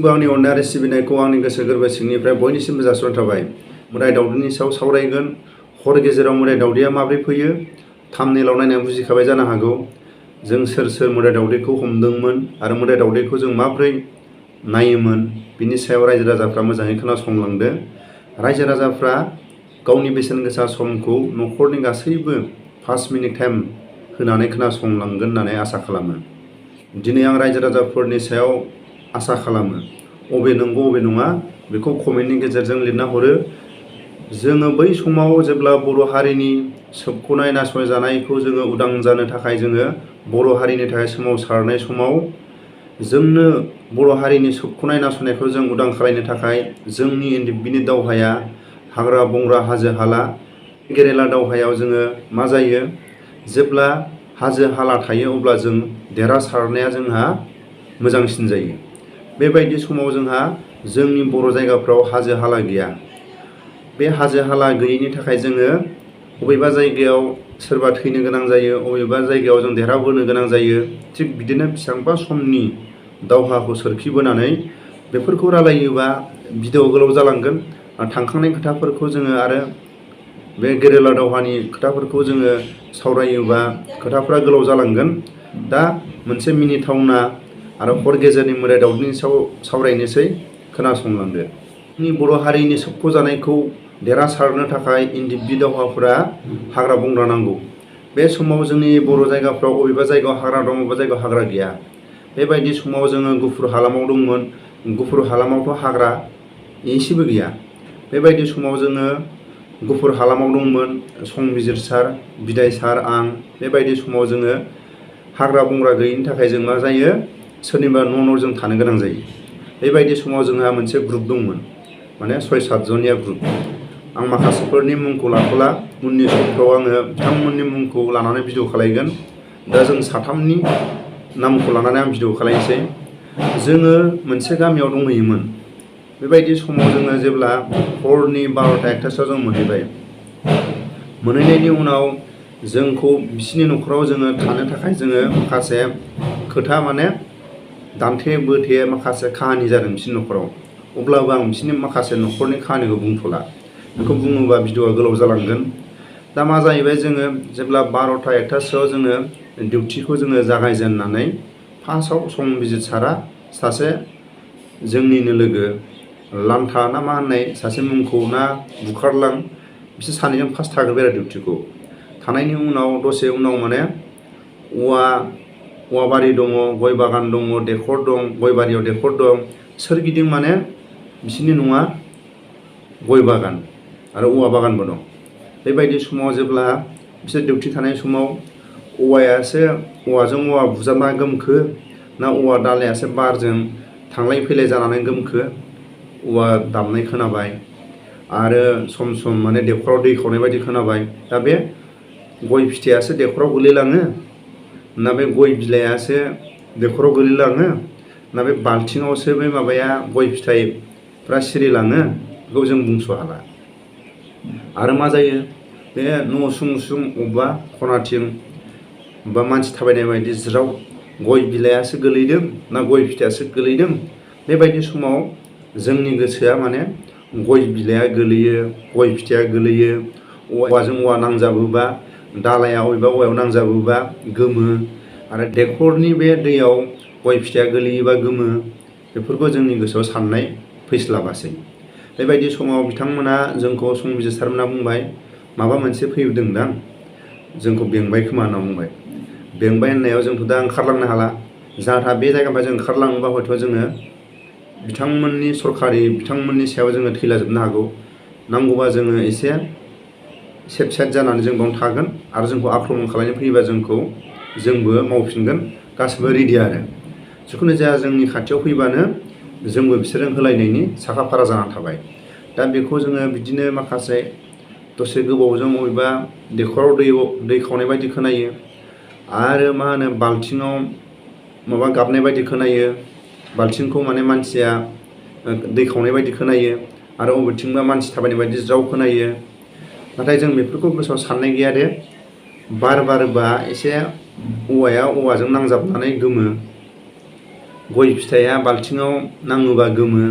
आंनि अननाय आरो सिबिनायखौ आंनि गोसो गोरबो सिंनिफ्राय बयनिसिमबो जासिहरनाय थाबाय। मोदाइ दावदैनि सायाव सावरायगोन। हर गेजेराव मोदाइ दावदैया माबोरै फैयो? थाम्बनेइलाव नायनानै बुजिखाबाय जानो हागौ। जों सोर सोर मोदाइ दावदैखौ हमदोंमोन आरो मोदाइ दावदैखौ जों माबोरै नायोमोन बिनि सायाव रायजो राजाफ्रा मोजाङै खोनासंलांदो। रायजो राजाफ्रा गावनि बेसेन गोसा समखौ न'खरनि गासैबो 5 मिनिट टाइम होनानै खोनासंलांगोन होननानै आसा खालामो। दिनै आं रायजो राजाफोरनि सायाव आसा खालामो। अबे नंगौ अबे नङा बेखौ कमेन्टनि गेजेरजों लिरना हरो। जोङो बै समाव जेब्ला बर' हारिनि सोबख'नाय नासयजानायखौ जोङो उदां जानो थाखाय जोङो बर' हारिनि थाखाय सोमावसारनाय समाव जोंनो बर' हारिनि सोबख'नाय नासयनायखौ जों उदां खालामनो थाखाय जोंनि बिनि दावहाया हाग्रा बंग्रा हाजो हाला गेरेला दावहायाव जोङो मा जायो? जेब्ला हाजो हाला थायो अब्ला जों देरहासारनाया जोंहा मोजांसिन जायो। बेबायदि समाव जोंहा जोंनि बर' जायगाफ्राव हाजो हाला गैया। बे हाजो हाला गैयैनि थाखाय जोङो बबेबा जायगायाव सोरबा थैनो गोनां जायो, बबेबा जायगायाव जों देरहाबोनो गोनां जायो। थिग बिदिनो बेसेबांबा समनि दावहाखौ सोरखिबोनानै बेफोरखौ रायलायोबा भिडिअ गोलाव जालांगोन। थांखांनाय खोथाफोरखौ जोङो आरो बे गेरेला दावहानि खोथाफोरखौ जोङो सावरायोबा खोथाफ्रा गोलाव जालांगोन। दा मोनसे मिनिथावना आरो हर गेजेरनि मोदाइ दावदैनि सायाव सावरायनोसै, खोनासंलांदो। जोंनि बर' हारिनि सोबख'जानायखौ देरहासारनो थाखाय इन्दि दावहाफोरा हाग्रा बंग्रा नांगौ। बे समाव जोंनि बर' जायगाफ्राव बबेबा जायगायाव हाग्रा दं, बबेबा जायगायाव हाग्रा गैया। बेबायदि समाव जोङो गुफुर हालामाव दंमोन। गुफुर हालामावथ' हाग्रा एसेबो गैया। बेबायदि समाव जोङो गुफुर हालामाव दंमोन। संबिजिर सार, बिदाय सार, आं। बेबायदि समाव जोङो हाग्रा बंग्रा गैयिनि थाखाय जों मा जायो? सोरनिबा न' जों थानो गोनां जायो। बेबायदि समाव जोंहा मोनसे ग्रुप दंमोन, माने 6-7 जनिया ग्रुप। आं माखासेफोरनि मुंखौ लाथ'ला, उननि समफ्राव आङो बिथांमोननि मुंखौ लानानै भिडिअ खालायगोन। दा जों 3नि नामखौ लानानै आं भिडिअ खालायनोसै। जोङो मोनसे गामियाव दंहैयोमोन। बेबायदि समाव जोङो जेब्ला हरनि 12ता-1तासोआव जों मोनहैबाय। मोनहैनायनि उनाव जोंखौ बिसिनि न'खराव जोङो थानो थाखाय जोङो माखासे खोथा माने दान्थे बोथे माखासे काहानि जादों बिसिनि न'खराव। अब्लाबो आं बिसिनि माखासे न'खरनि काहानिखौ बुंथ'ला। बेखौ बुङोबा भिडिअआ गोलाव जालांगोन। दा मा जाहैबाय, जोङो जेब्ला 12ता-1तासोआव जोङो डिउटिखौ जोङो जागायजेननानै फार्स्टआव संबिजिर सारा सासे जोंनिनो लोगो लान्था ना मा होननाय सासे मुंखौ ना बुखारलां, बिसोर सानैजों फार्स्ट थाग्रोबाय आरो डिउटिखौ। थानायनि उनाव दसे उनाव माने औवा बारि दङ, गय बागान दङ, दैखर दं, गय बारियाव दैखर दं। सोरगिदिं माने बिसोरनि न'आ गय बागान आरो औवा बागानबो दं। बेबायदि समाव जेब्ला बिसोर डिउटि थानाय समाव औवाजों औवा बुजाबना गोमखो ना औवा दालायासो बारजों थांलाय फैलाय जानानै गोमखो, औवा दामनाय खोनाबाय आरो सम सम माने दैखराव दै खावनाय बायदि खोनाबाय। दा बे गय फिथाइयासो दैखराव गोलैलाङो ना बे गय बिलाइयासो दैखराव गोलैलाङो ना बे बाल्थिङावसो बे माबाया गय फिथाइफ्रा सिरिलाङो, बेखौ जों बुंस' हाला। आरो मा जायो, बे न' उसुं उसुं अबेबा खनाथिं बा मानसि थाबायनाय बायदि ज्राव गय बिलाइयासो गोलैदों ना गय फिथाइयासो गोलैदों। बेबायदि समाव जोंनि गोसोआ माने गय बिलाइया गोलैयो, गय फिथाइया गोलैयो, औवाजों औवा नांजाबोबा, दालाया अबेबा औवायाव नांजाबोबा गोमो, आरो दैखरनि बे दैयाव गय फिथाइया गोलैयोबा गोमो, बेफोरखौ जोंनि गोसोआव साननाय फैस्लाबासै। बेबायदि समाव बिथांमोना जोंखौ संबिजिर सारमोनहा बुंबाय, माबा मोनसे फैदोंदां, जोंखौ बेंबाय खोमा होनना बुंबाय। बेंबाय होननायाव जोंथ' दा ओंखारलांनो हाला। जाहाथा बे जायगानिफ्राय जों ओंखारलाङोबा हयथ' जोङो बिथांमोननि सायाव जोङो थैलाजोबनो हागौ। नांगौबा जोङो एसे सेफ साइड जानानै जों बावनो थागोन आरो जोंखौ आक्रमन खालामनो फैयोबा जोंबो मावफिनगोन, गासिबो रेडि आरो। जिखुनु जाया जोंनि खाथियाव फैबानो जोंबो बिसोरजों होलायनायनि साखा फारा जानानै थाबाय। दा बेखौ जोङो बिदिनो माखासे दसे गोबावजों बबेबा दैखराव दै खावनाय बायदि खोनायो, आरो मा होनो बाल्थिङाव माबा गाबनाय बायदि खोनायो, बाल्थिंखौ माने मानसिया दै खावनाय बायदि खोनायो, आरो बबेथिंबा मानसि थाबायनाय बायदि ज्राव खोनायो। नाथाय जों बेफोरखौ गोसोआव साननाय गैया दे, बार बारोबा एसे औवाजों नांजाबनानै गोमो, गय फिथाइया बाल्थिङाव नाङोबा गोमो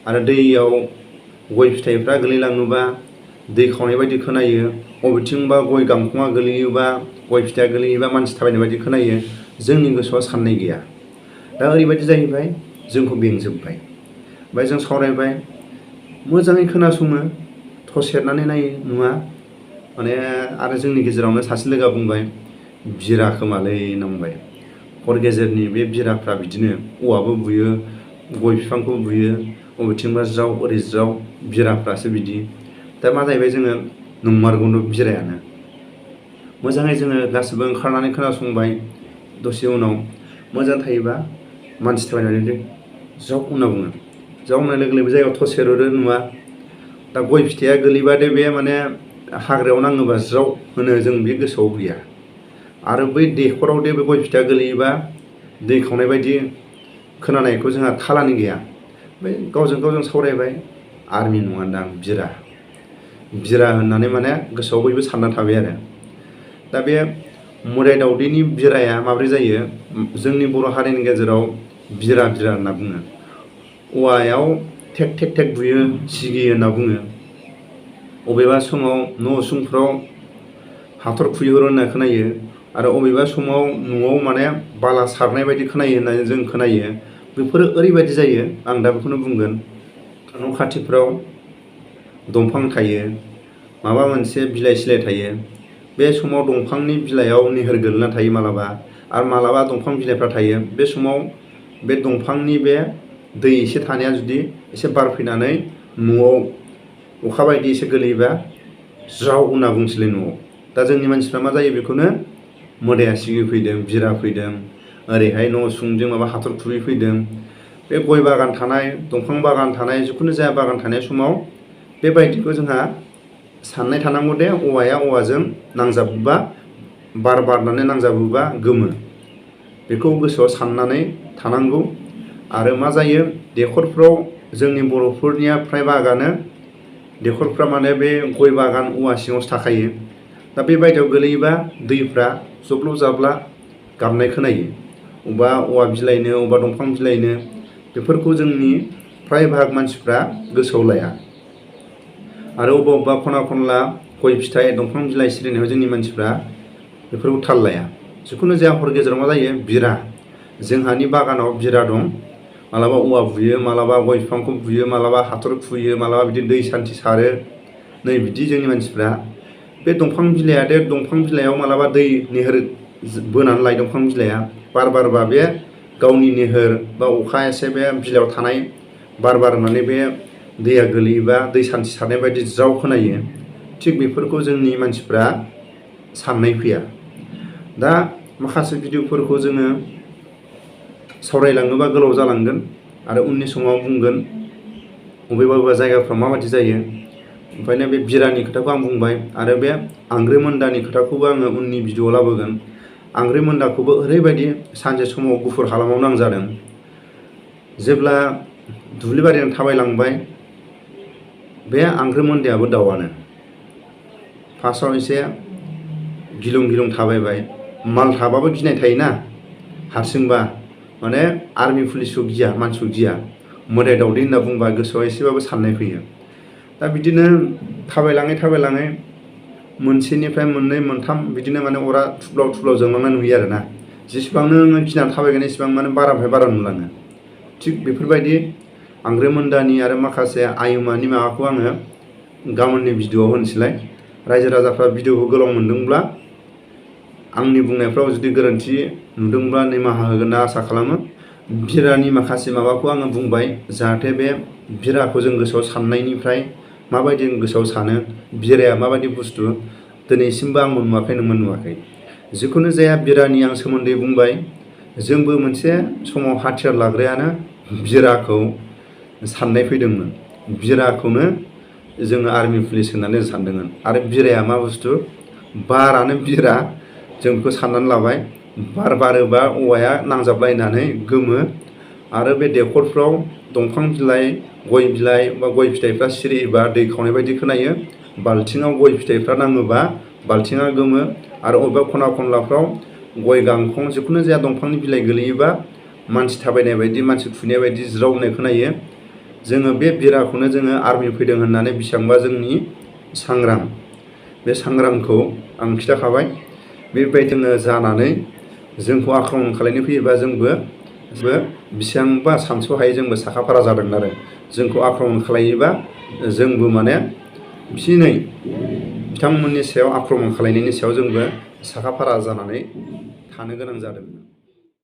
आरो दैयाव गय फिथाइफ्रा गोलैलाङोबा दै खावनाय बायदि खोनायो, बबेथिंबा गय गांखङा गोलैयोबा गय फिथाइया गोलैयोबा मानसि थाबायनाय बायदि खोनायो, जोंनि गोसोआव साननाय गैया। दा ओरैबायदि जाहैबाय जोंखौ बेंजोब्बाय। ओमफ्राय जों सावरायबाय, मोजाङै खोनासङो, थसेरनानै नायो नुवा, माने आरो जोंनि गेजेरावनो सासे लोगोआ बुंबाय बिरा खोमालै नंबाय। हर गेजेरनि बे बिराफ्रा बिदिनो औवाबो बुयो, गय बिफांखौ बुयो, बबेथिंबा ज्राव ओरै ज्राव, बिराफ्रासो बिदि। दा मा जाहैबाय, जोङो नंमारगौनो बिरायानो। मोजाङै जोङो गासिबो ओंखारनानै खोनासंबाय। दसे उनाव मोजां थायोबा मानसि थाबायनानै ज्राव होनना बुङो। ज्राव होननाय लोगो लोगो बे जायगायाव थसेरो नुवा। दा गय फिथाइया गोलैबादे बे माने हाग्रायाव नाङोबा ज्राव होनो, जों बे गोसोआव गैया। आरो बै दैखराव दे बे गय फिथाइया गोलैयोबा दै खावनाय बायदि खोनानायखौ जोंहा थालानो गैया। ओमफ्राय गावजों गाव जों सावरायबाय, आर्मि नङादां बिरा होननानै माने गोसोआव बयबो सानना थाबाय आरो। दा बे मोदाय दावदैनि बिराया माब्रै जायो, जोंनि बर' हारिनि गेजेराव बिरा होनना बुङो। औवायाव थेक थेक थेक बुयो, सिगियो होनना बुङो। अबेबा समाव न' उसुंफ्राव हाथर खुबैहरो होनना खोनायो, आरो अबेबा समाव न'आव माने बाला सारनाय बायदि खोनायो होननानै जों खोनायो। बेफोरो ओरैबायदि जायो, आं दा बेखौनो बुंगोन, न' खाथिफ्राव दंफां थायो, माबा मोनसे बिलाइ सिलाइ थायो, बे समाव दंफांनि बिलाइयाव निहोर गोलैना थायो मालाबा, आरो मालाबा दंफां बिलाइफ्रा थायो। बे समाव बे दंफांनि बे दै एसे थानाया जुदि एसे बार फैनानै न'आव अखा बायदि एसे गोलैयोबा ज्राव होनना बुंसैलाय न'आव। दा जोंनि मानसिफ्रा मा जायो, बेखौनो मोदाया सिगिफैदों, बिरा फैदों, ओरैहाय न' उसुंजों माबा हाथर खुबैफैदों। बे गय बागान थानाय, दंफां बागान थानाय, जिखुनु जाया बागान थानाय समाव बेबायदिखौ जोंहा साननाय थानांगौ दे, औवाया औवाजों नांजाबोबा, बार बारनानै नांजाबोबा गोमो। बेखौ गोसोआव साननानै थानांगौ। आरो मा जायो, दैखरफ्राव जोंनि बर'फोरनिया फ्राय बागानो दैखरफ्रा माने बे गय बागान औवा सिङावसो थाखायो। दा बेबायदियाव गोलैयोबा दैफ्रा जब्ल' जाब्ला गाबनाय खोनायो, अबेबा औवा बिलाइनो, अबेबा दंफां बिलाइनो। बेफोरखौ जोंनि फ्राय भाग मानसिफ्रा गोसोआव लाया। आरो अबेबा खना खनला गय फिथाइ, दंफां बिलाइ सिरिनायाव जोंनि मानसिफ्रा बेफोरखौ थाल लाया। जिखुनु जाया हर गेजेराव मा जायो, बिरा। जोंहानि बागानाव बिरा दं, मालाबा औवा बुयो, मालाबा गय बिफांखौ बुयो, मालाबा हाथर खुबैयो, मालाबा बिदि दै सान्थि सारो। नै बिदि जोंनि मानसिफ्रा बे दंफां बिलाइया दे, दंफां बिलाइयाव मालाबा दै निहोर बोनानै लायो। दंफां बिलाइया बार बारबा बे गावनि निहोर बा अखा एसे बे बिलाइयाव थानाय बार बारनानै बे दैया गोलैयोबा दै सान्थि सारनाय बायदि ज्राव खोनायो। थिग बेफोरखौ जोंनि मानसिफ्रा साननाय फैया। दा माखासे भिडिअफोरखौ जोङो सावरायलाङोबा गोलाव जालांगोन, आरो उननि समाव बुंगोन बबेबा जायगाफ्राव माबायदि जायो। ओंखायनो बे बिरानि खोथाखौ आं बुंबाय, आरो बे आंग्रोमोन्दानि खोथाखौबो आङो उननि भिडिअआव लाबोगोन। आंग्रोमोन्दाखौबो ओरैबायदि सानसे समाव गुफुर हालामावनो आं जादों। जेब्ला दुब्लि बारिजों थाबायलांबाय, बे आंग्रोमोन्दायाबो दाउआनो। फार्स्टआव एसे गिलुं गिलुं थाबायबाय, माल थाबाबो गिनाय थायोना, हारसिंबा माने आर्मि पुलिसखौ गिया, मानसिखौ गिया। मोदाय दावदै होनना बुंबा गोसोआव एसेबाबो साननाय फैयो। दा बिदिनो थाबायलाङै मोनसेनिफ्राय मोननै मोनथाम बिदिनो माने अरा थुब्लाव जोंलांनाय नुयो आरोना। जेसेबांनो नों गिनानै थाबायगोन एसेबां माने बारानिफ्राय बारा नुलाङो। थिग बेफोरबायदि आंग्रोमोन्दानि आरो माखासे आयुमानि माबाखौ आङो गाबोननि भिडिअआव होनोसैलाय। रायजो राजाफ्रा भिडिअखौ गोलाव मोनदोंब्ला, आंनि बुंनायफ्राव जुदि गोरोन्थि नुदोंब्ला निमाहा होगोन होनना आसा खालामो। बिरानि माखासे माबाखौ आङो बुंबाय, जाहाथे बे बिराखौ जों गोसोआव साननायनिफ्राय माबायदि गोसोआव सानो, बिराया माबायदि बुस्थु, दिनैसिमबो आंबो नुवाखै, नोंबो नुवाखै। जिखुनु जाया बिरानि आं सोमोन्दै बुंबाय। जोंबो मोनसे समाव हाथियार लाग्रायानो बिराखौ साननाय फैदोंमोन। बिराखौनो जोङो आर्मि पुलिस होननानै सानदोंमोन। आरो बिराया मा बुस्थु, बारानो बिरा, जों बेखौ साननानै लाबाय। बार बारोबा औवाया नांजाबलायनानै गोमो, आरो बे दैखरफ्राव दंफां बिलाइ, गय बिलाइ बा गय फिथाइफ्रा सिरियोबा दै खावनाय बायदि खोनायो। बाल्थिङाव गय फिथाइफ्रा नाङोबा बाल्थिङा गोमो, आरो अबेबा खना खनलाफ्राव गय गांखं, जिखुनु जाया दंफांनि बिलाइ गोलैयोबा मानसि थाबायनाय बायदि मानसि खुबैनाय बायदि ज्रावनाय खोनायो। जोङो बे बिराखौनो जोङो आर्मि फैदों होननानै बेसेबांबा जोंनि सांग्रां, बे सांग्रांखौ आं खिथाखाबाय। बेबायदिनो जानानै जोंखौ आक्रमण खालामनो फैयोबा जोंबो बेसेबांबा सानस'हायै जोंबो साखाफारा जादों आरो जोंखौ आक्रमण खालायोबा जोंबो माने फिनै बिथांमोननि सायाव आक्रमण खालायनायनि सायाव जोंबो साखाफारा जानानै थानो गोनां जादों।